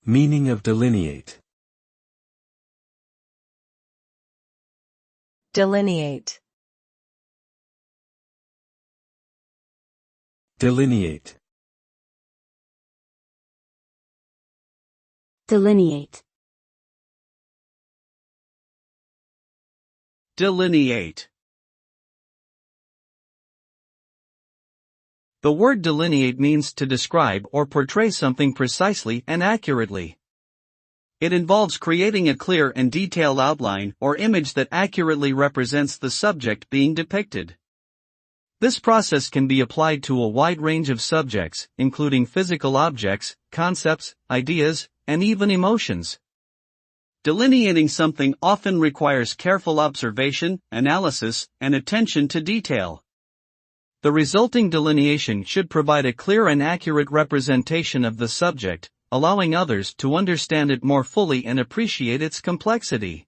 Meaning of delineate. Delineate. Delineate. Delineate. Delineate. The word delineate means to describe or portray something precisely and accurately. It involves creating a clear and detailed outline or image that accurately represents the subject being depicted. This process can be applied to a wide range of subjects, including physical objects, concepts, ideas, and even emotions. Delineating something often requires careful observation, analysis, and attention to detail. The resulting delineation should provide a clear and accurate representation of the subject, allowing others to understand it more fully and appreciate its complexity.